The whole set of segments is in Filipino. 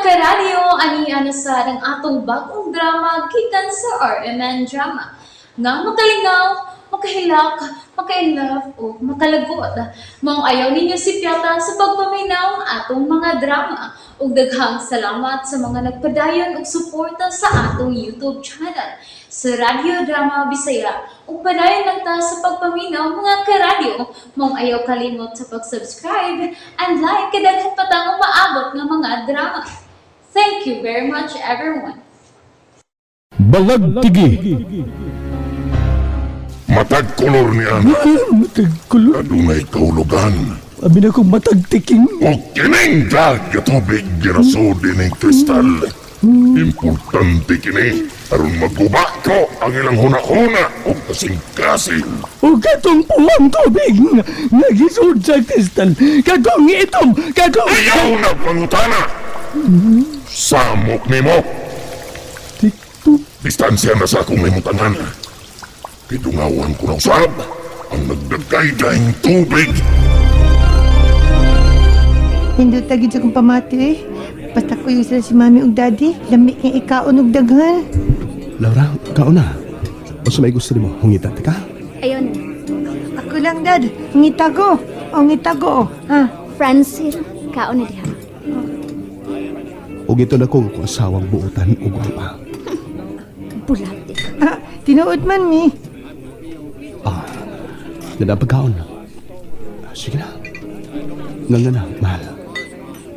karadyo, aniya na sa ng atong bagong drama gikan sa RMN Drama. Nga makalingaw, makahilak, maka-inlove, o makalagod. Maong ayaw ninyo si Piata sa pagpaminaw ang atong mga drama. Ug daghang salamat sa mga nagpadayon ug suporta sa atong YouTube channel sa Radyo Drama Bisaya. Ug padayon lang ta sa pagpaminaw mga karadyo. Maong ayaw kalimot sa pag-subscribe and like kadaghan pa tang maabot nga mga drama. Thank you very much everyone. Balagtigi. Matag kolor niya. Matag kulot. Adunay kaulugan. Abi na kong matag tiking. O kining dag katubig giraso din ng kristal. Importante kini. Aron maguba ko ang ilang huna-huna o kasing-kasing. O katong puwang tubig. Nagisod sa kristal. Katong itom. Katong... Ayaw na pangutana. Samok ni mo. Tiktok. Distansya na sa akong limutangan. Kidungawan ko na usab ang nagdagay dahing tubig. Hindi tagid sa kong pamati eh. Basta ko yung sila si mami ug daddy. Lamig nga ikaon ug daghan. Laura, kao na. O sa may gusto mo, hungita ka? Ayun, Ako lang dad. Ngita ko. O ngita ko. Ha? Francine, kaon na diha. O gito na kong asawang buutan o guwapa. Bulati. Ah, tinuod man mi. Nadapagkaon na. Sige na. Nga na, mahal.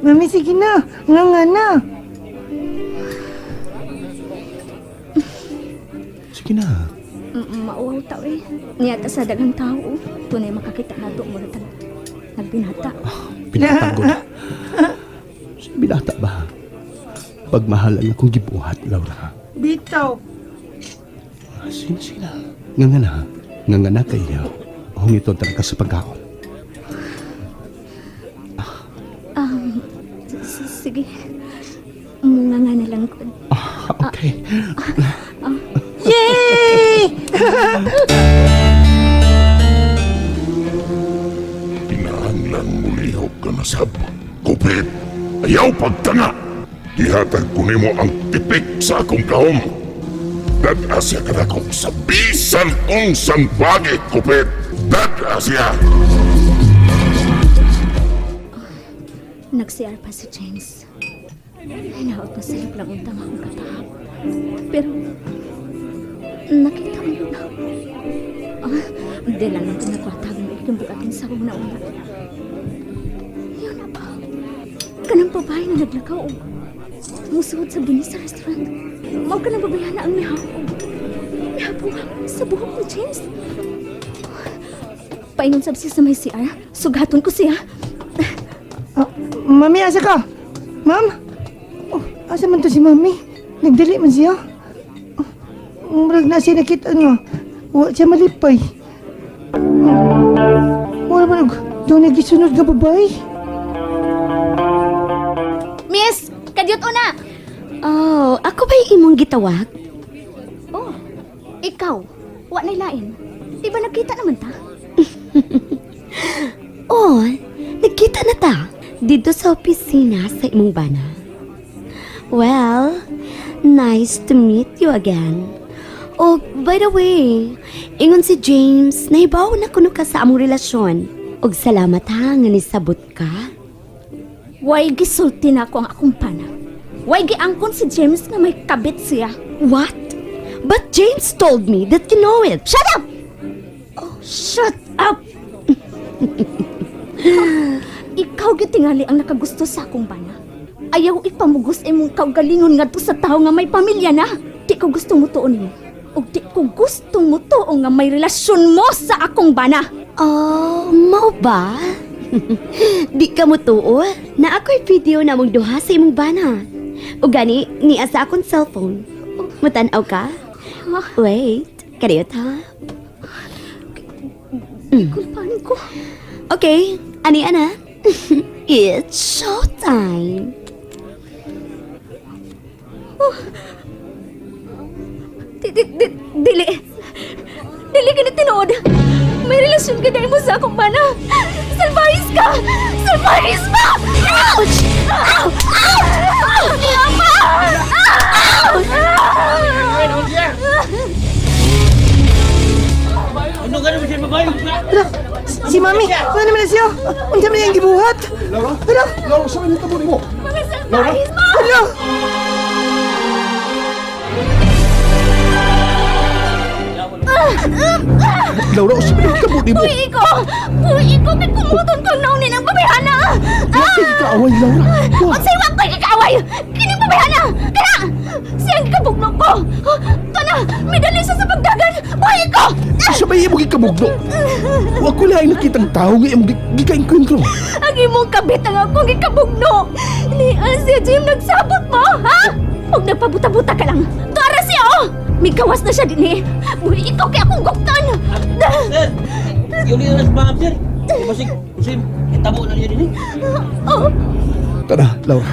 Mami sige na. Nga na. Sige na. Mauwaw tao eh. Niyata sa dagang tao. Tunay makakita na doon mo na nagbinata. Binata ko na. Binata ba? Pagmahalan akong gibuhat, Laura. Bitaw. Sige na. Nga na kayo. Hungito talaga sa pagkaon. Sige. Mga nga na lang ko. Okay. Yay! Kinahanglan mulihok ka na sab. Kupit, ayaw pagtanga. Ihatag ko nimo ang tipik sa akong kahom. Dad-asya ka na kong sa bisan kong sanbagi, kupit. Dad-asya. Nag-CR pa si James. Hinaot pa sa lang untang akong katahap. Pero, nakita mo na. Di lang natin nakwatag mo ikimbuk ating sabog na una. Yun na ba? Kanang babae na naglakaw o musuhod sa binis sa restaurant. Mao ka nang babayan na ang mihapong. Mihapong sa buhok ni James. Paingon sab siya sa may CR. Sugaton ko siya. Mami, asa ka? Ma'am? Oh, asa man to si mami? Nagdali man siya? Murag na siya nakita niya. Huwag siya malipay. Wala ba doon nagisunod nga babae? Miss! Kadyot una! Oh, ako ba yung imong gitawag? Oh, ikaw. Wa na lain. Di ba nagkita naman ta? Oh, nagkita na ta. Dito sa opisina sa imong bana. Well, nice to meet you again. Oh, by the way, ingon si James, nahibaw na kuno ka sa among relasyon. Og salamat ha, nga nisabot ka. Way gisulti na ako ang akong pana. Way giangkon si James na may kabit siya. What? But James told me that you know it. Shut up! Oh, shut up! Ikaw gitingali ang nakagusto sa akong bana. Ayaw ipamugos imong kaugalingon ngadto sa tao nga may pamilya na. Di ko gusto mo tuon mo. O di ko gusto mo tuon nga may relasyon mo sa akong bana. Oh, mao ba? Di ka mo tuo na ako'y video na mong duha sa imong bana. O gani, niya sa akong cellphone. Matanaw ka? Wait, kadiyot ha? Kulpanin ko. Okay, ani ana? It's showtime. Dili. Dili ka na tinuod. May relasyon ka dahil mo sa akong bana. Salvahis ka! Salvahis mo! Ouch! Ow! Ow! mami. Ano naman na siya? Unsa man yung gibuhat? Laura? Hala! Laura, sa may nitabo mo? Mga surprise mo! Hala! Laura, sa may nitabo mo? Puwi ko! Puwi ko! May kumuton ko nung ninang pabihana! Bakit ka away, Laura? Ang saywang ko'y kakaaway! Kining pabihana! Kana! Siyang kabugnog ko! Kana! May dali siya sa pagdagan! Puwi ko! Sa may imong ikabugno. Huwag ko lang nakitang tao nga imong gika-enkwentro. Ang imong kabit ang akong ikabugno! Ni Asia Jim nagsabot mo, ha? Huwag nagpabuta-buta ka lang! Tuara siya, oh! May gawas na siya din eh! Muli ikaw kaya akong guktan! Sir, yung liyo na sa pangam, sir. Masig, Usim, itabo na niya din eh. Oh! Tara, Laura.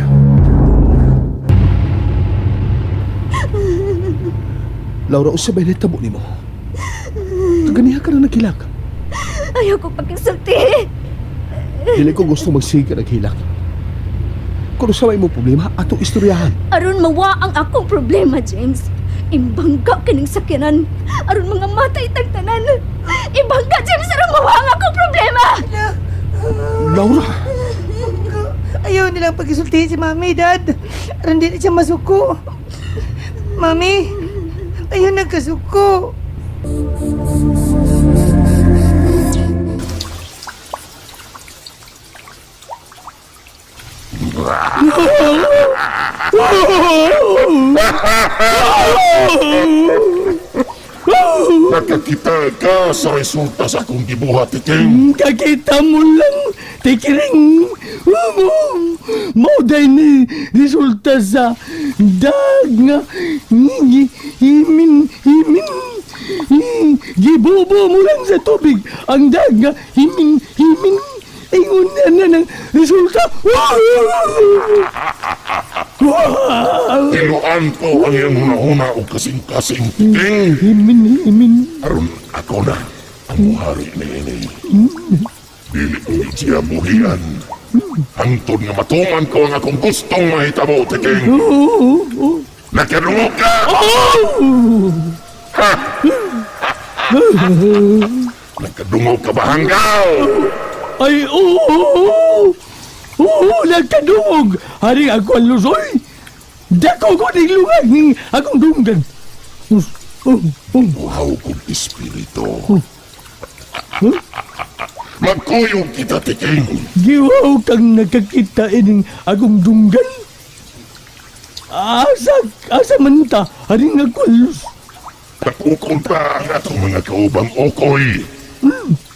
Laura, usabay na tabo ni mo. Taganiha ka na naghilak. Ayaw ko pagkisulti! Dili ko gusto magsiga naghilak. Kung sa may mo problema, atong istoryahan. Aron mawa ang akong problema, James. Imbangga kaning sakyanan. Aron mga matay tagtanan. Ibangga, James, aron mawa ang akong problema. Laura! Ayaw nilang pagkisulti si mami, dad. Aron din siya masuko. Mami, ayaw nagkasuko. Nakakita ka sa resulta sa akong gibuhat, Tiking. Kakita mo lang, tikiring. Mo dahil ni resulta sa dag nga himin. Gibobo mo lang sa tubig ang dag nga himin. Ingon na ng resulta. Tinuan ko ang iyang huna-huna o kasing-kasing, Tiking. Himin. Aron ako na ang muhari ni ini. Dili ko ni siya buhian. Hangtod nga matuman ko ang akong gustong mahitabo, Tiking. Nakadungog ka! Ha! Nakadungog ka ba, hanggaw? Ay, oo! Oo, nagkadungog! Haring ako ang lusoy! Dako ko ng lungag ng akong dunggan! Buhaw kong espiritu. Magkuyog kita, Tiking. Giwaw kang nakakita ng akong dunggan! Asa man ta, haring ako ang lusoy! Napukol pa ang atong mga kaubang okoy.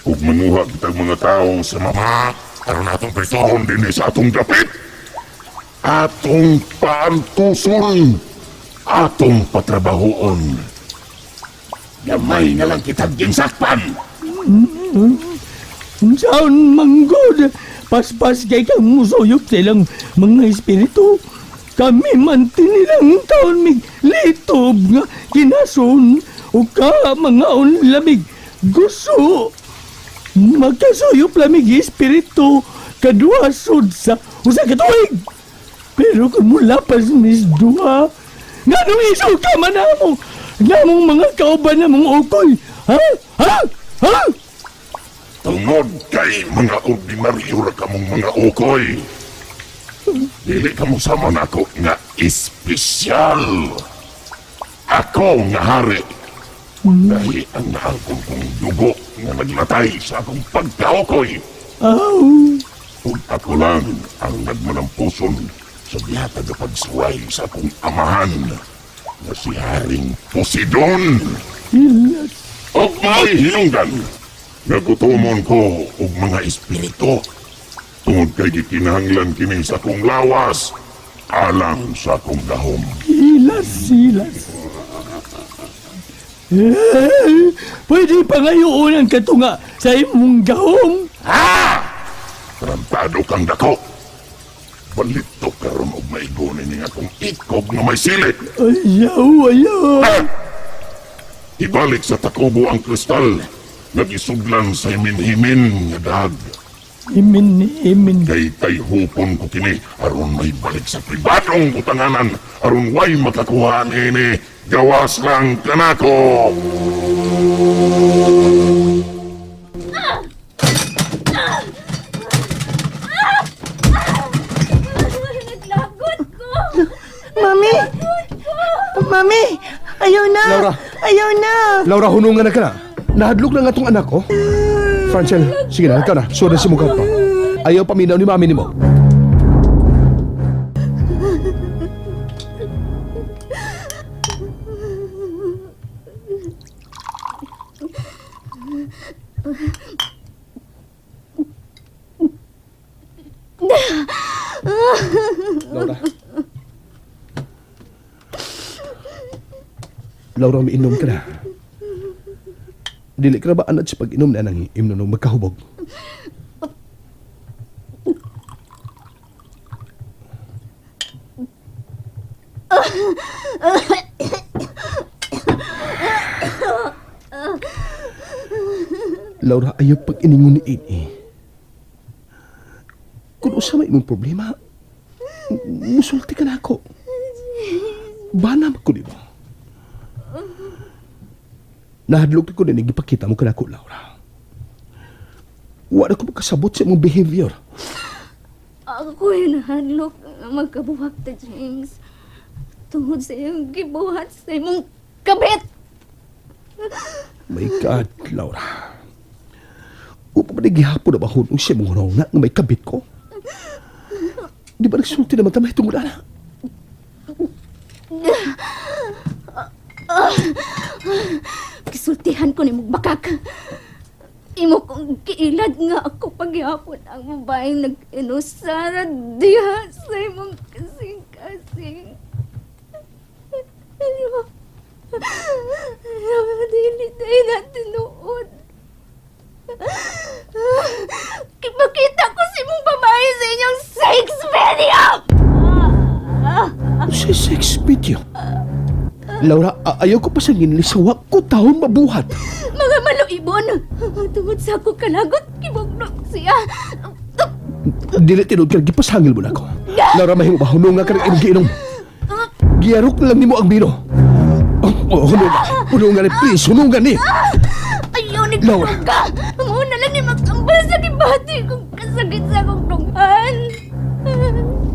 Kung manguhag kitang mga tao sa mama, aron atong pritohon din sa atong dapit. Atong paantuson. Atong patrabahoon. Gamay na lang kitang ginsakpan. Saan manggod? Paspas kay kang musuyok silang mga espiritu. Kami man tinilang taon mig litob nga kinason o ka mga unlamig gusto. Magkasuyop lamig espiritu kaduasod sa usa ka tuig. Pero kung mula pa mis duha, nga nung iso ka man namong mga kauban namong ukoy. Ha? Tungod kay mga ordinaryo ra kamong mga ukoy. Dili ka mo sama na ako nga espesyal. Ako nga hari. Dahil ang naangkong kong dugo nga naglatay sa akong pagkaukoy. Kung ako lang ang nagmanampuson sa bihatag na pagsuway sa akong amahan na si Haring Posidon. O may hinungdan. Nagutumon ko og mga espiritu. Tungod kay gikinahanglan kini sa akong lawas alang sa akong gahom. Silas. Pwede pa ngayon ang katunga sa imong gahom. Ha! Tarantado kang dako. Balito karon og maigunin ning akong ikob na may silik. Ayaw. Ha! Ibalik sa takubo ang kristal. Nagisuglan sa himin-himin nga dag. Imin. Kay hupon ko kini aron may balik sa pribadong utanganan aron way makakuha ini gawas lang kanako. Mami! Ayaw na! Laura! Ayaw na! Laura, hunungan na ka na. Nahadlok na nga tong anak ko. Francel, sige na, ikaw na. Suwada si mong pa. Ayaw paminaw ni mami ni mo. Laura. Laura, umiinom ka na. Dili ka na ba anad sa pag-inom na nang imnunong magkahubog? Laura, ayaw pag-iningon ni Ini. Kung usa may imong problema, musulti ka na ako. Bana ko di ba? Nahadlok ko na nagipakita mo ka na ako, Laura. Wala ko magkasabot sa imong behavior. Ako'y nahadlok nga magkabuhak ta, James. Tungod sa iyong gibuhat sa imong kabit. My God, Laura. Upa ba nagihapon na ba hunong siya mong hunong nga may kabit ko? Di ba nagsulti naman tamay tungod na? Kisultihan ko ni mong bakak. Imo kong kiilad nga ako paghihapon ang babaeng nag-inusara diha sa imong kasing-kasing. Dili tayo natin noon. Kipakita ko si mong babae sa inyong sex video! Si sex video? Laura, ayaw ko pa sa ginlisawak ko taon mabuhat. Mga maluibon! Tungod sa ako kalagot, kibugnok siya. Dili tinod ka, gipasangil mo na ako. Laura, mahimo ba? Hunong nga ka ng inom. Giyarok na lang ni mo ang bino. Hunong nga ni, please, hunong nga ni. Ayaw ni Laura. ka! Muna lang ni magkambal sa kibati kung kasakit sa akong dungan.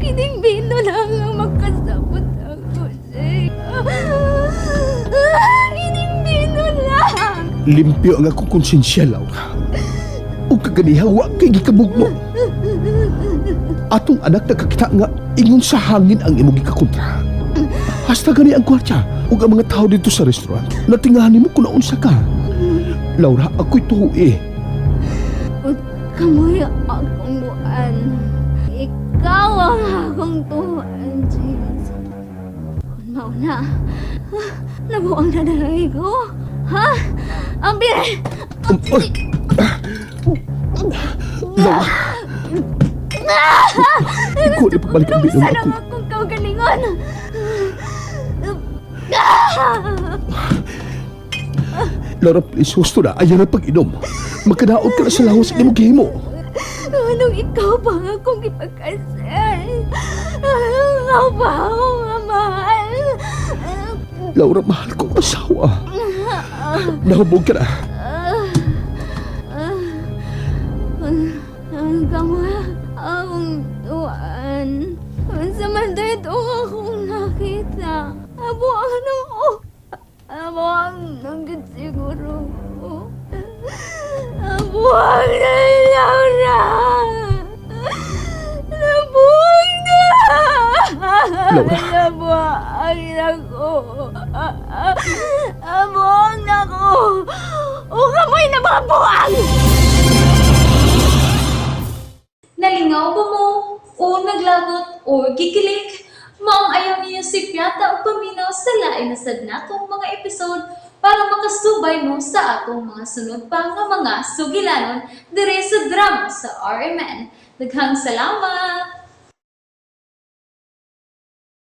Kining bino lang ang magkasabot ako siya. Kining bino lang! Limpyo ang akong konsensya, Laura. O kaganiha, wag kay gikabugno. Atong anak nakakita nga ingon sa hangin ang imong gikakontra. Hasta gani ang kwartya ug ang mga tao dito sa restaurant. Natingahan mo kung naunsa ka. Laura, ako'y tuwi. Kamoy akong buwan. Ikaw ang akong tuwan, James. Kung mauna, nabuang na dalay ko. Ha? Ang bire! Oy! Laura! Ikaw na pabalik ang binom Sana ako. nga kung kaugalingon. Laura, please, husto na. Ayaw na pag-inom. Magkadaot ka na sa lahos ng himo. Anong ikaw ba nga akong ipagkasal? Ikaw ba akong mahal? Laura, mahal ko ang asawa. Nahubog ka na. Kamu akong tuwan. Samanday ito akong nakita. Abuang na ako. Abuang nagit siguro. Abuang na Laura. Nabuang na. Laura. Nabuang na ko. Abuang na ko. O kamoy na mga buang! Nalingaw ba mo? O naglagot? O gikilik? Maong ayaw niyo si Piata o paminaw sa lain na sadna kong mga episode para makasubay mo sa atong mga sunod pa nga mga sugilanon dire sa drama sa RMN. Daghang salamat!